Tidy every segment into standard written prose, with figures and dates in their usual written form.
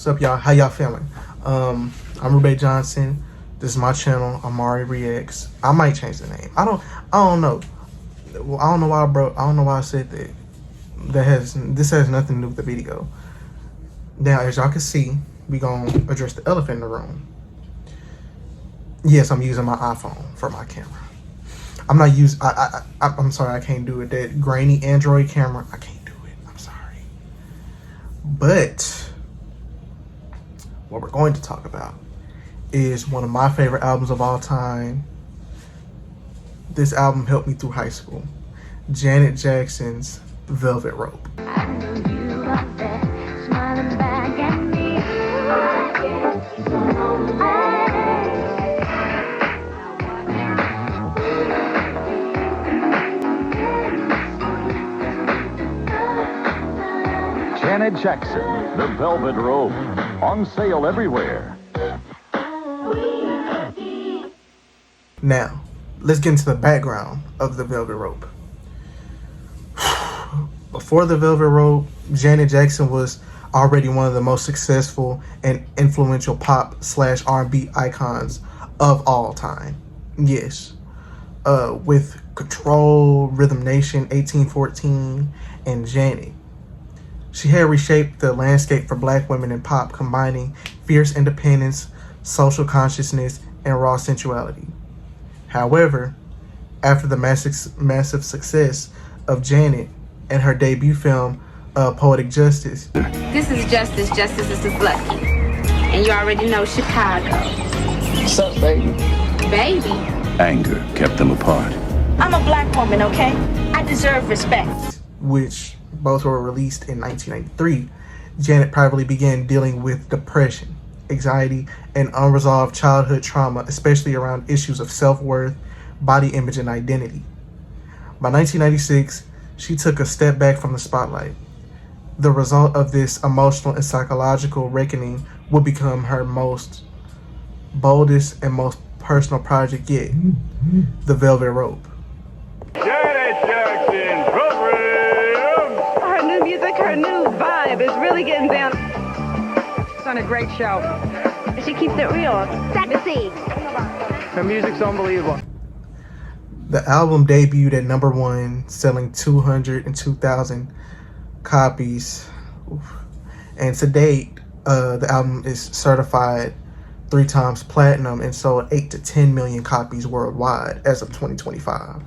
What's up, y'all? How y'all feeling? I'm Rube Johnson. This is my channel, Amari Reacts. I might change the name. I don't know. Well, I don't know why, bro. I don't know why I said that. This has nothing to do with the video. Now, as y'all can see, we gonna address the elephant in the room. Yes, I'm using my iPhone for my camera. I'm not using. I'm sorry, I can't do it. That grainy Android camera, I can't do it. I'm sorry. But what we're going to talk about is one of my favorite albums of all time. This album helped me through high school. Janet Jackson's Velvet Rope. Janet Jackson, The Velvet Rope, on sale everywhere. Now, let's get into the background of The Velvet Rope. Before The Velvet Rope, Janet Jackson was already one of the most successful and influential pop/R&B icons of all time. Yes. With Control, Rhythm Nation, 1814, and Janet. She had reshaped the landscape for black women in pop, combining fierce independence, social consciousness, and raw sensuality. However, after the massive success of Janet and her debut film, Poetic Justice. This is Justice. Justice is lucky. And you already know Chicago. What's up, baby? Baby. Anger kept them apart. I'm a black woman, okay? I deserve respect. Which both were released in 1993, Janet privately began dealing with depression, anxiety, and unresolved childhood trauma, especially around issues of self-worth, body image, and identity. By 1996, she took a step back from the spotlight. The result of this emotional and psychological reckoning would become her most boldest and most personal project yet, The Velvet Rope. Janet Jackson, program! Her new music, her new vibe is really getting down. It's on a great show. She keeps it real. Sexy. Her music's unbelievable. The album debuted at #1, selling 202,000 copies. Oof. And to date, the album is certified 3 times platinum and sold 8 to 10 million copies worldwide as of 2025.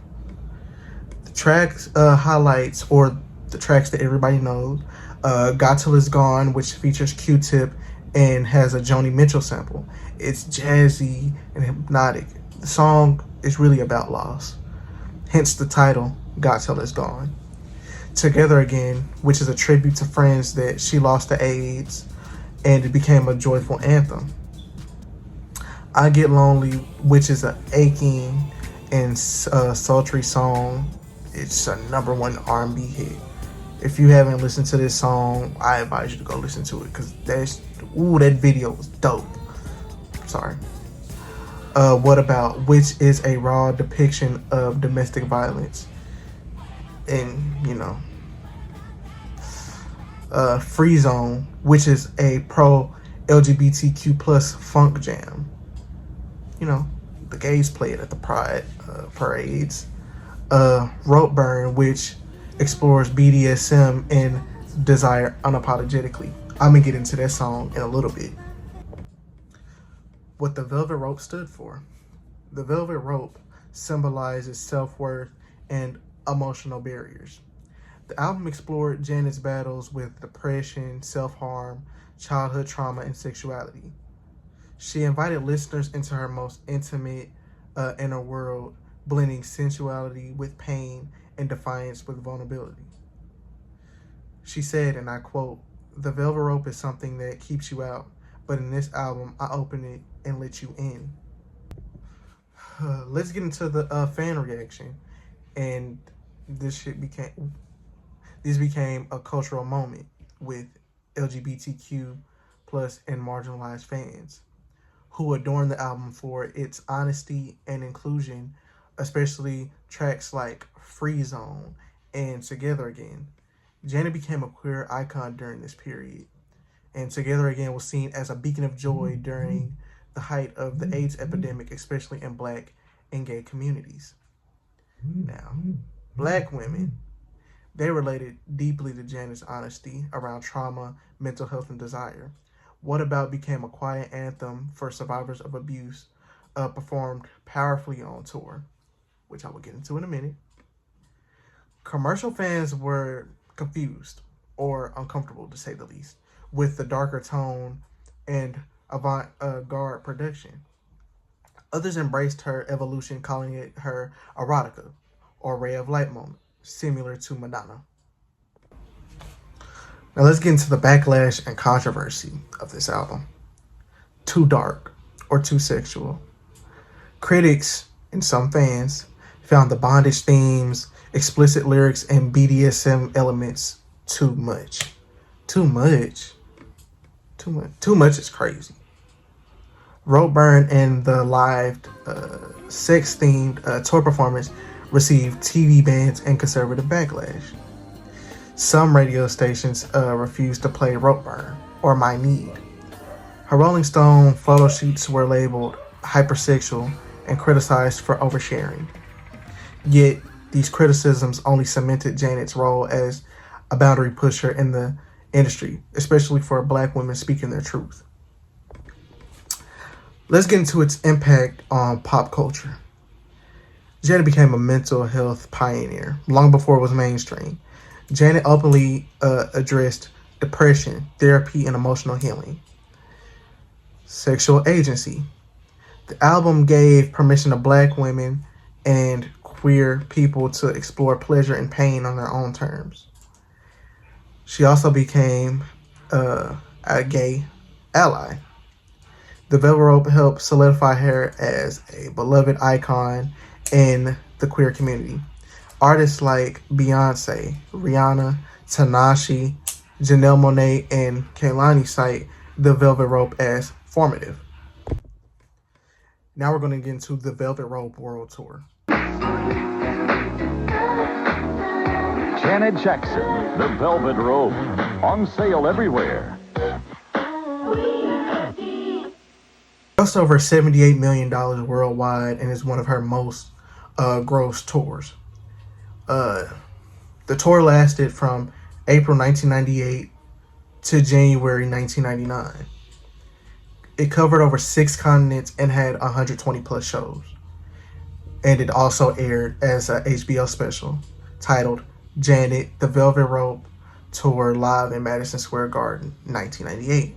The tracks highlights, or the tracks that everybody knows, Got Till It's Gone, which features Q-Tip and has a Joni Mitchell sample. It's jazzy and hypnotic. The song is really about loss, hence the title, Got Till It's Gone. Together Again, which is a tribute to friends that she lost to AIDS, and it became a joyful anthem. I Get Lonely, which is an aching and sultry song. It's a #1 R&B hit. If you haven't listened to this song, I advise you to go listen to it, because that video was dope. Sorry. What About, which is a raw depiction of domestic violence. And, Free Zone, which is a pro-LGBTQ plus funk jam. The gays play it at the pride parades. Rope Burn, which explores BDSM and desire unapologetically. I'm gonna get into that song in a little bit. What the Velvet Rope stood for. The Velvet Rope symbolizes self-worth and emotional barriers. The album explored Janet's battles with depression, self-harm, childhood trauma, and sexuality. She invited listeners into her most intimate inner world, blending sensuality with pain and defiance with vulnerability. She said, and I quote, "The Velvet Rope is something that keeps you out, but in this album, I open it and let you in." Let's get into the fan reaction. And this became a cultural moment with LGBTQ plus and marginalized fans who adorned the album for its honesty and inclusion, especially tracks like Free Zone and Together Again. Janet became a queer icon during this period. And Together Again was seen as a beacon of joy during the height of the AIDS epidemic, especially in Black and gay communities. Now, Black women, they related deeply to Janet's honesty around trauma, mental health, and desire. What About became a quiet anthem for survivors of abuse, performed powerfully on tour, which I will get into in a minute. Commercial fans were confused or uncomfortable, to say the least, with the darker tone and avant-garde production. Others embraced her evolution, calling it her erotica or ray of light moment, similar to Madonna. Now let's get into the backlash and controversy of this album. Too dark or too sexual. Critics and some fans found the bondage themes, explicit lyrics, and BDSM elements too much. Too much? Too much is crazy. Rope Burn and the live sex-themed tour performance received TV bans and conservative backlash. Some radio stations refused to play Rope Burn or My Need. Her Rolling Stone photo shoots were labeled hypersexual and criticized for oversharing. Yet, these criticisms only cemented Janet's role as a boundary pusher in the industry, especially for Black women speaking their truth. Let's get into its impact on pop culture. Janet became a mental health pioneer long before it was mainstream. Janet openly addressed depression, therapy, and emotional healing. Sexual agency. The album gave permission to Black women and queer people to explore pleasure and pain on their own terms. She also became a gay ally. The Velvet Rope helped solidify her as a beloved icon in the queer community. Artists like Beyoncé, Rihanna, Tanashi, Janelle Monáe, and Kehlani cite the Velvet Rope as formative. Now we're going to get into the Velvet Rope World Tour. Janet Jackson, The Velvet Rope, on sale everywhere. Cost over $78 million worldwide and is one of her most gross tours. The tour lasted from April 1998 to January 1999. It covered over 6 continents and had 120 plus shows. And it also aired as a HBO special titled Janet, The Velvet Rope Tour Live in Madison Square Garden, 1998.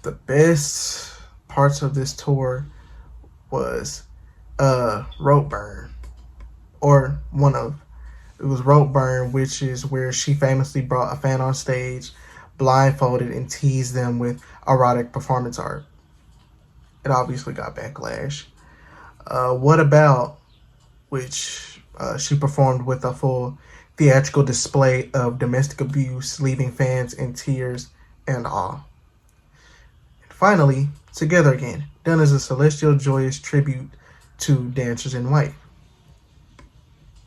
The best parts of this tour was Rope Burn, or one of. It was Rope Burn, which is where she famously brought a fan on stage, blindfolded, and teased them with erotic performance art. It obviously got backlash. What About, which she performed with a full theatrical display of domestic abuse, leaving fans in tears and awe. And finally, Together Again, done as a celestial, joyous tribute to Dancers in White.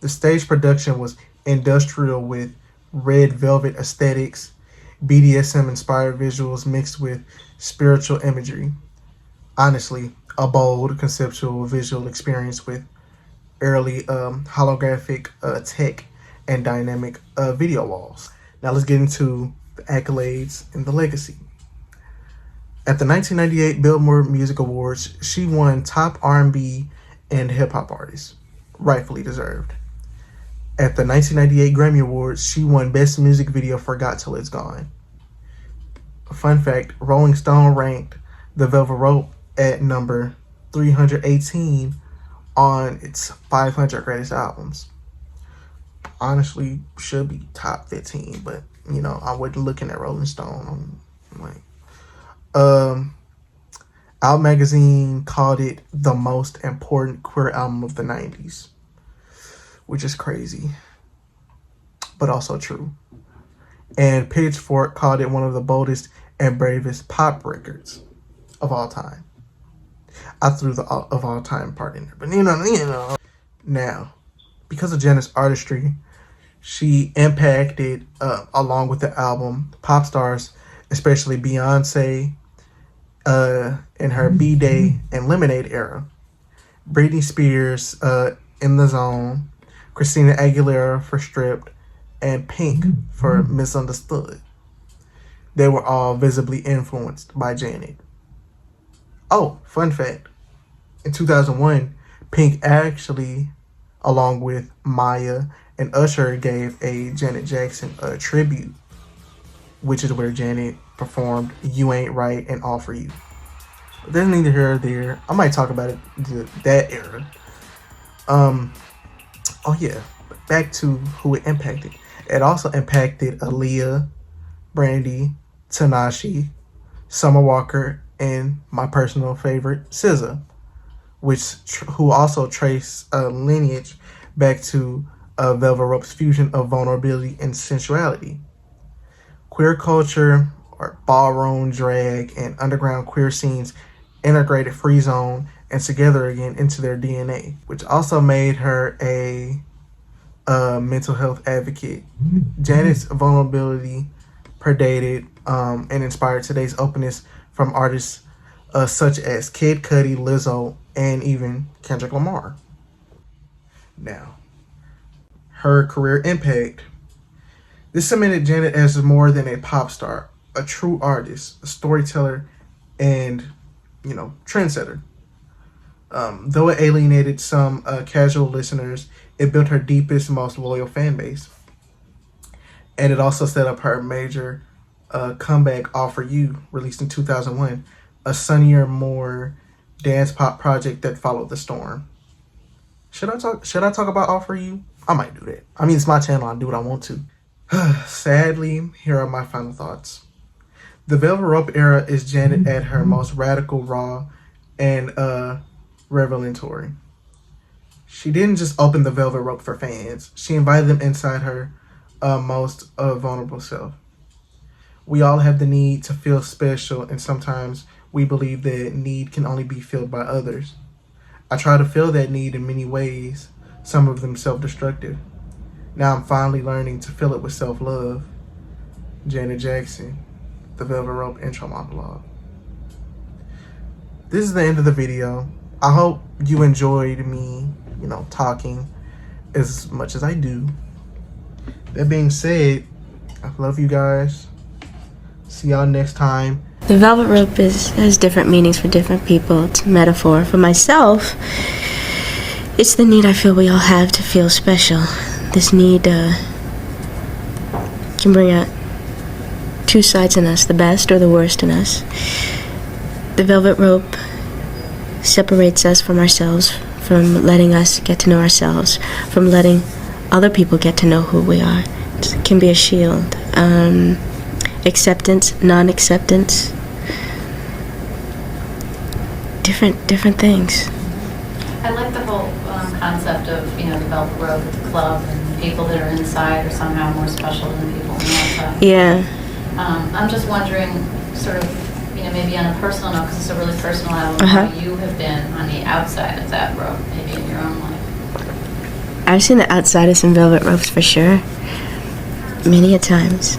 The stage production was industrial with red velvet aesthetics, BDSM-inspired visuals mixed with spiritual imagery. Honestly, a bold, conceptual visual experience with early holographic tech and dynamic video walls. Now let's get into the accolades and the legacy. At the 1998 Billboard Music Awards, she won Top R&B and Hip Hop Artist, rightfully deserved. At the 1998 Grammy Awards, she won Best Music Video for Got Till It's Gone. Fun fact, Rolling Stone ranked The Velvet Rope at number 318 on its 500 greatest albums. Honestly, should be top 15, but I wasn't looking at Rolling Stone. I'm like, Out Magazine called it the most important queer album of the 90s, which is crazy, but also true. And Pitchfork called it one of the boldest and bravest pop records of all time. I threw the of all time part in there, but Now, because of Janet's artistry, She impacted, along with the album, pop stars, especially Beyonce, in her B-Day and Lemonade era, Britney Spears, In the Zone, Christina Aguilera for Stripped, and Pink for Misunderstood. They were all visibly influenced by Janet. Oh, fun fact. In 2001, Pink actually, along with Maya and Usher, gave a Janet Jackson tribute, which is where Janet performed You Ain't Right and All For You. But there's neither here or there. I might talk about it that era. Oh yeah, back to who it impacted. It also impacted Aaliyah, Brandy, Tanashi, Summer Walker, and my personal favorite, SZA, who also trace a lineage back to Velvet Rope's fusion of vulnerability and sensuality. Queer culture, or ballroom drag, and underground queer scenes integrated Free Zone and Together Again into their DNA, which also made her a mental health advocate. Janet's vulnerability predated and inspired today's openness from artists such as Kid Cudi, Lizzo, and even Kendrick Lamar. Now, her career impact. This cemented Janet as more than a pop star, a true artist, a storyteller, and, trendsetter. Though it alienated some casual listeners, it built her deepest, most loyal fan base. And it also set up her major comeback, All For You, released in 2001, a sunnier, more dance pop project that followed the storm. Should I talk about All For You? I might do that. I mean, it's my channel. I do what I want to. Sadly, here are my final thoughts. The Velvet Rope era is Janet at her most radical, raw, and revelatory. She didn't just open the Velvet Rope for fans. She invited them inside her most vulnerable self. We all have the need to feel special, and sometimes we believe that need can only be filled by others. I try to fill that need in many ways, some of them self-destructive. Now I'm finally learning to fill it with self-love. Janet Jackson, the Velvet Rope intro monologue. This is the end of the video. I hope you enjoyed me, talking as much as I do. That being said, I love you guys. See y'all next time. The Velvet Rope has different meanings for different people. It's a metaphor. For myself, it's the need I feel we all have to feel special. This need can bring out two sides in us, the best or the worst in us. The Velvet Rope separates us from ourselves, from letting us get to know ourselves, from letting other people get to know who we are. It can be a shield. Acceptance, non-acceptance, different things. I like the whole concept of, the Velvet Rope, the club, and people that are inside are somehow more special than people on the outside. Yeah. I'm just wondering, sort of, maybe on a personal note, because it's a really personal album, how you have been on the outside of that rope, maybe in your own life. I've seen the outside of some Velvet Ropes for sure, many a times.